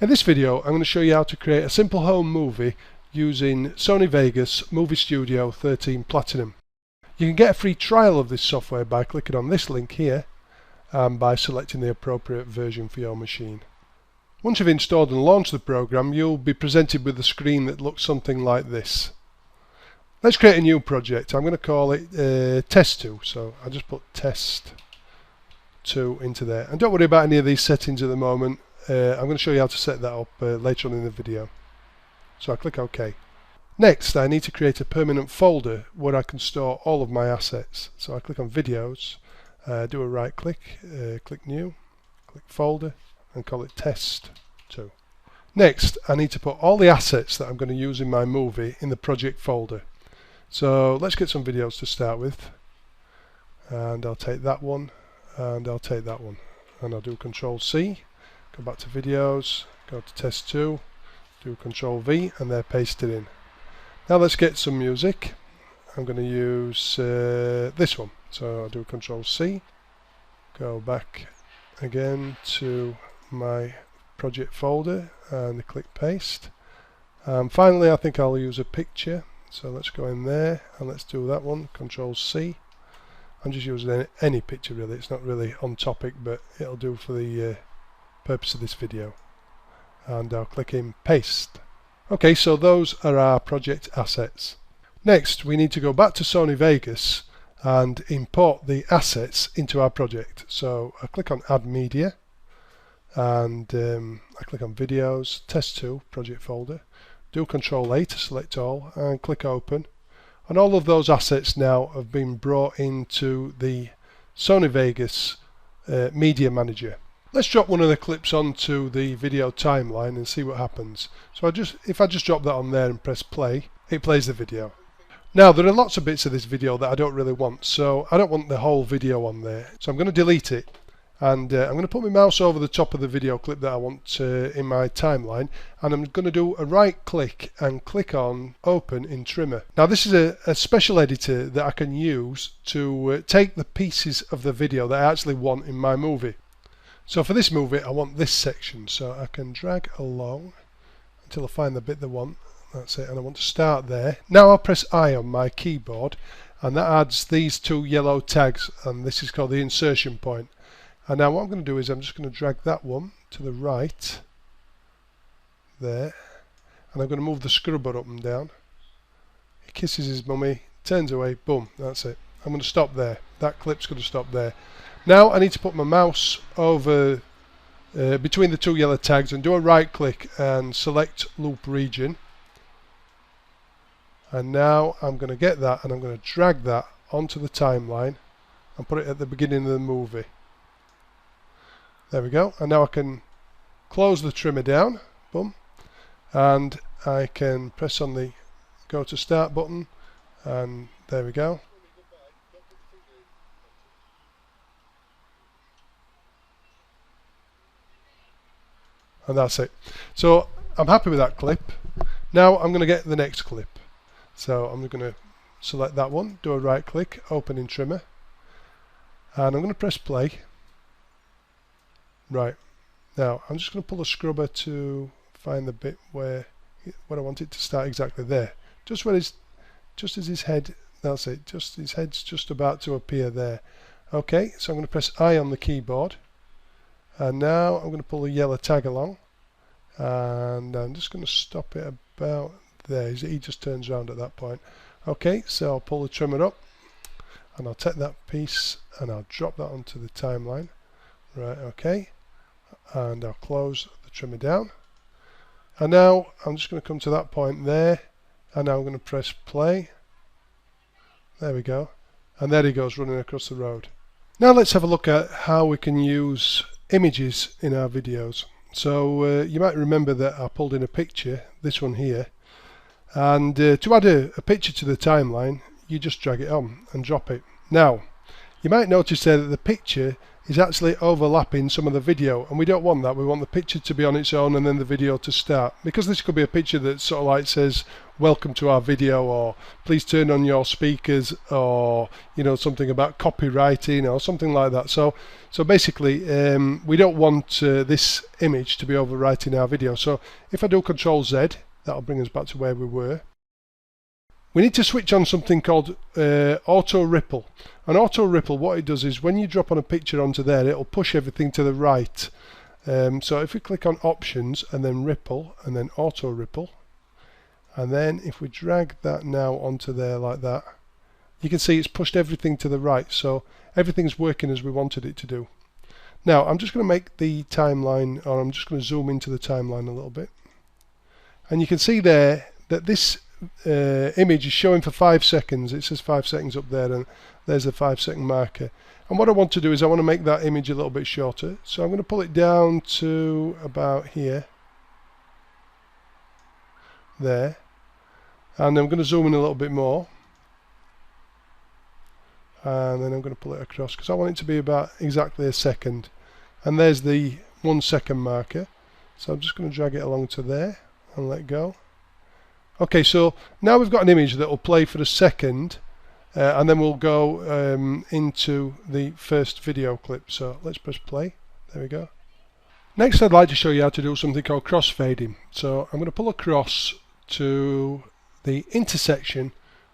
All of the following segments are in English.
In this video I'm going to show you how to create a simple home movie using Sony Vegas Movie Studio 13 Platinum. You can get a free trial of this software by clicking on this link here and by selecting the appropriate version for your machine. Once you've installed and launched the program, you'll be presented with a screen that looks something like this. Let's create a new project. I'm going to call it Test 2, so I'll just put Test 2 into there. And don't worry about any of these settings at the moment. I'm going to show you how to set that up later on in the video. So I click OK. Next, I need to create a permanent folder where I can store all of my assets. So I click on Videos, do a right click, click New, click Folder, and call it Test 2. Next, I need to put all the assets that I'm going to use in my movie in the project folder. So let's get some videos to start with. And I'll take that one, and I'll take that one. And I'll do Control C. Go back to videos, go to Test 2, do Control V, and they're pasted in. Now let's get some music. I'm going to use this one. So I'll do Control C, go back again to my project folder and click Paste. Finally, I think I'll use a picture. So let's go in there and let's do that one, Control C. I'm just using any picture really, it's not really on topic, but it'll do for the purpose of this video. And I'll click in Paste. Okay, so those are our project assets. Next, we need to go back to Sony Vegas and import the assets into our project. So I click on Add Media, and I click on Videos, Test 2, Project Folder, do Control A to select all, and click Open. And all of those assets now have been brought into the Sony Vegas Media Manager. Let's drop one of the clips onto the video timeline and see what happens. So if I just drop that on there and press play, it plays the video. Now there are lots of bits of this video that I don't really want, so I don't want the whole video on there. So I'm going to delete it, and I'm going to put my mouse over the top of the video clip that I want in my timeline, and I'm going to do a right click and click on Open in Trimmer. Now this is a special editor that I can use to take the pieces of the video that I actually want in my movie. So for this movie I want this section, so I can drag along until I find the bit that I want. That's it, and I want to start there. Now I'll press I on my keyboard, and that adds these two yellow tags, and this is called the insertion point. And now what I'm going to do is I'm just going to drag that one to the right there, and I'm going to move the scrubber up and down. He kisses his mummy, turns away, boom, that's it. I'm going to stop there. That clip's going to stop there. Now I need to put my mouse over between the two yellow tags and do a right click and select loop region. And now I'm going to get that and I'm going to drag that onto the timeline and put it at the beginning of the movie. There we go. And now I can close the trimmer down, boom, and I can press on the go to start button, and there we go. And that's it. So I'm happy with that clip. Now I'm going to get the next clip. So I'm going to select that one, do a right click, open in Trimmer, and I'm going to press play. Right, now I'm just going to pull the scrubber to find the bit where I want it to start exactly there. Just as his head, that's it, just his head's just about to appear there. Okay, so I'm going to press I on the keyboard, and now I'm going to pull the yellow tag along, and I'm just going to stop it about there. He just turns around at that point. Okay, so I'll pull the trimmer up, and I'll take that piece and I'll drop that onto the timeline. Right, okay, and I'll close the trimmer down, and now I'm just going to come to that point there, and now I'm going to press play. There we go, and there he goes running across the road. Now let's have a look at how we can use images in our videos. So you might remember that I pulled in a picture, this one here, and to add a picture to the timeline you just drag it on and drop it. Now You might notice there that the picture is actually overlapping some of the video, and we don't want that. We want the picture to be on its own and then the video to start, because this could be a picture that sort of like says welcome to our video, or please turn on your speakers, or you know, something about copywriting or something like that. So basically we don't want this image to be overwriting our video. So if I do Control Z, that'll bring us back to where we were. We need to switch on something called auto ripple. And auto ripple, what it does is when you drop on a picture onto there, it'll push everything to the right. So if we click on options and then ripple and then auto ripple, and then if we drag that now onto there like that, you can see it's pushed everything to the right, so everything's working as we wanted it to do. Now I'm just going to make the timeline, or I'm just going to zoom into the timeline a little bit, and you can see there that this image is showing for 5 seconds. It says 5 seconds up there, and there's the 5-second marker. And what I want to do is I want to make that image a little bit shorter, so I'm going to pull it down to about here, there, and I'm going to zoom in a little bit more, and then I'm going to pull it across because I want it to be about exactly a second. And there's the 1 second marker, so I'm just going to drag it along to there and let go. Okay, so now we've got an image that will play for a second, and then we'll go into the first video clip. So let's press play. There we go. Next, I'd like to show you how to do something called crossfading. So I'm going to pull across to the intersection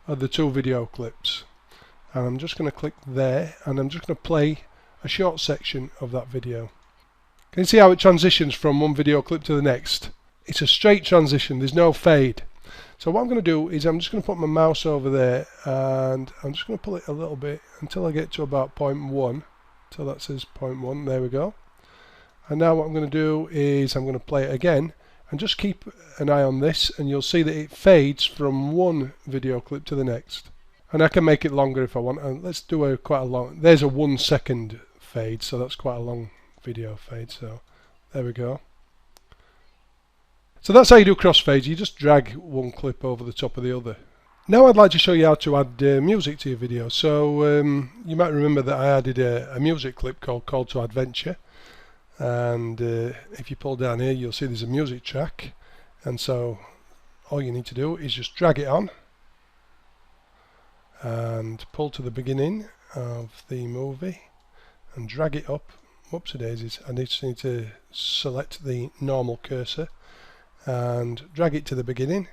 of the 2 video clips, and I'm just going to click there, and I'm just going to play a short section of that video. Can you see how it transitions from one video clip to the next? It's a straight transition, there's no fade. So what I'm going to do is I'm just going to put my mouse over there, and I'm just going to pull it a little bit until I get to about point 1, till that says point 1. There we go. And now what I'm going to do is I'm going to play it again, and just keep an eye on this, and you'll see that it fades from one video clip to the next. And I can make it longer if I want, and let's do quite a long, there's a 1 second fade, so that's quite a long video fade. So there we go. So that's how you do crossfades. You just drag one clip over the top of the other. Now I'd like to show you how to add music to your video. So you might remember that I added a music clip called Call to Adventure, and if you pull down here you'll see there's a music track, and so all you need to do is just drag it on and pull to the beginning of the movie and drag it up. Whoopsie daisies, I just need to select the normal cursor and drag it to the beginning.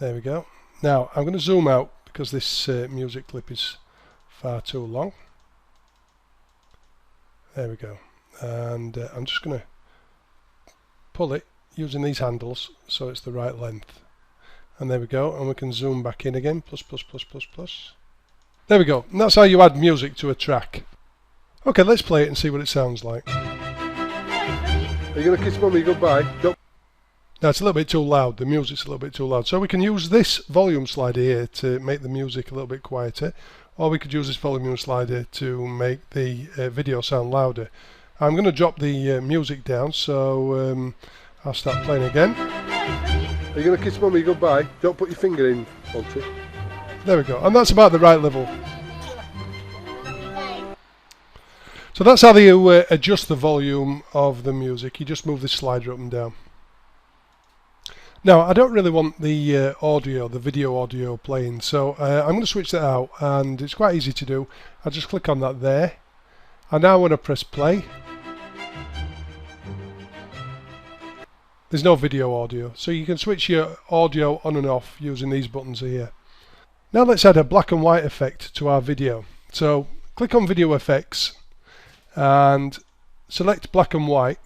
There we go. Now I'm going to zoom out because this music clip is far too long. There we go. And I'm just going to pull it using these handles so it's the right length. And there we go, and we can zoom back in again, plus, plus, plus, plus, plus. There we go, and that's how you add music to a track. Okay, let's play it and see what it sounds like. Are you going to kiss Mummy goodbye? Nope. Now it's a little bit too loud, the music's a little bit too loud. So we can use this volume slider here to make the music a little bit quieter, or we could use this volume slider to make the video sound louder. I'm going to drop the music down, so I'll start playing again. Are you going to kiss Mummy goodbye? Don't put your finger in, Monty. There we go, and that's about the right level. So that's how you adjust the volume of the music. You just move this slider up and down. Now I don't really want the audio, the video audio playing, so I'm going to switch that out, and it's quite easy to do. I just click on that there, and now when I press play, there's no video audio, so you can switch your audio on and off using these buttons here. Now let's add a black and white effect to our video. So click on video effects and select black and white,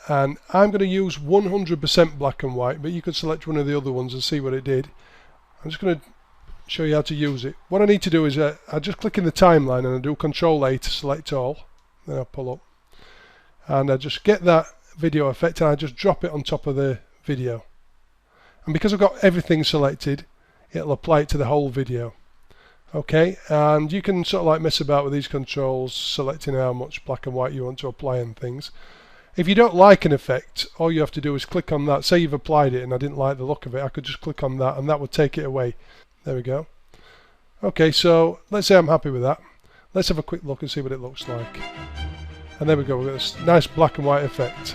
and I'm going to use 100% black and white, but you could select one of the other ones and see what it did. I'm just going to show you how to use it. What I need to do is I just click in the timeline and I do Control A to select all, then I pull up and I just get that video effect and I just drop it on top of the video, and because I've got everything selected, it'll apply it to the whole video. Okay, and you can sort of like mess about with these controls, selecting how much black and white you want to apply and things. If you don't like an effect, all you have to do is click on that. Say you've applied it and I didn't like the look of it, I could just click on that and that would take it away. There we go. Okay, so let's say I'm happy with that. Let's have a quick look and see what it looks like. And there we go, we've got this nice black and white effect.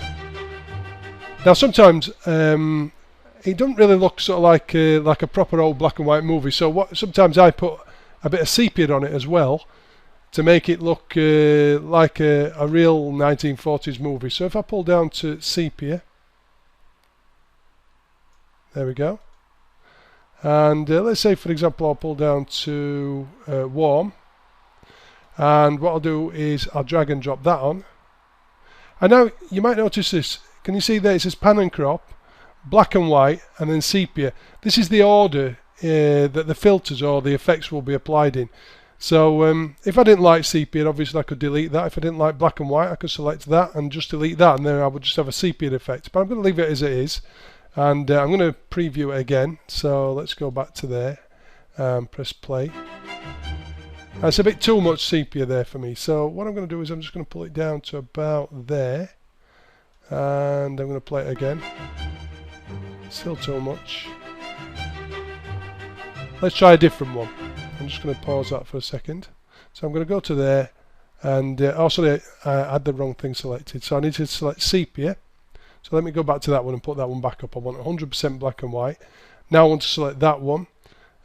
Now sometimes it doesn't really look sort of like a proper old black and white movie, so sometimes I put a bit of sepia on it as well to make it look like a real 1940s movie. So if I pull down to sepia, there we go. And let's say for example I'll pull down to warm, and what I'll do is I'll drag and drop that on. And now you might notice this. Can you see there it says pan and crop, black and white, and then sepia. This is the order that the filters or the effects will be applied in. So if I didn't like sepia, obviously I could delete that. If I didn't like black and white, I could select that and just delete that, and then I would just have a sepia effect. But I'm going to leave it as it is, and I'm going to preview it again. So let's go back to there and press play. That's a bit too much sepia there for me, so what I'm going to do is I'm just going to pull it down to about there, and I'm going to play it again. Still too much. Let's try a different one. I'm just going to pause that for a second. So I'm going to go to there, and also I had the wrong thing selected, so I need to select sepia. So let me go back to that one and put that one back up. I want 100% black and white. Now I want to select that one,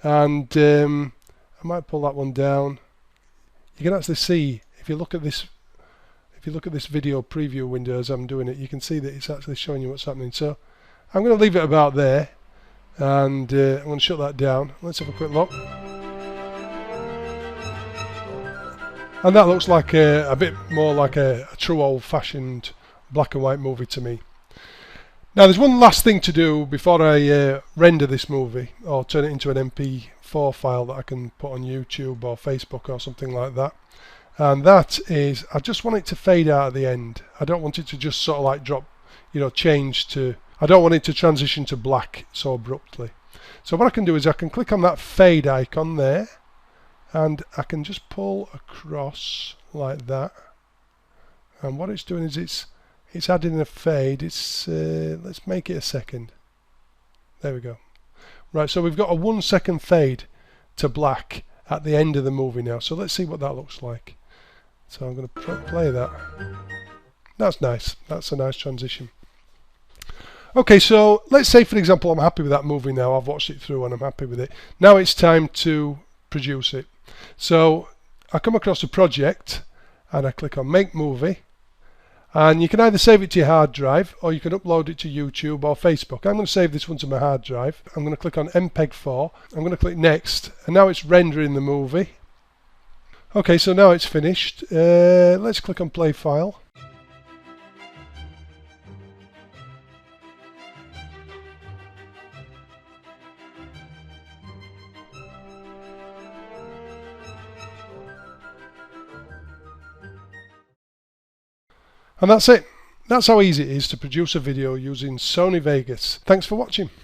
and I might pull that one down. You can actually see, if you look at this video preview window as I'm doing it, you can see that it's actually showing you what's happening. So I'm going to leave it about there, and I'm going to shut that down. Let's have a quick look. And that looks like a bit more like a true old-fashioned black and white movie to me. Now there's one last thing to do before I render this movie or turn it into an MP4 file that I can put on YouTube or Facebook or something like that. And that is, I just want it to fade out at the end. I don't want it to just sort of like drop, change to, I don't want it to transition to black so abruptly. So what I can do is I can click on that fade icon there, and I can just pull across like that. And what it's doing is it's adding a fade. Let's make it a second. There we go. Right, so we've got a 1 second fade to black at the end of the movie now. So let's see what that looks like. So I'm going to play that. That's nice. That's a nice transition. Okay, so let's say for example I'm happy with that movie now. I've watched it through and I'm happy with it. Now it's time to produce it. So I come across a project and I click on Make Movie. And you can either save it to your hard drive or you can upload it to YouTube or Facebook. I'm going to save this one to my hard drive. I'm going to click on MPEG-4. I'm going to click Next, and now it's rendering the movie. Okay, so now it's finished. Let's click on Play File. And that's it. That's how easy it is to produce a video using Sony Vegas. Thanks for watching.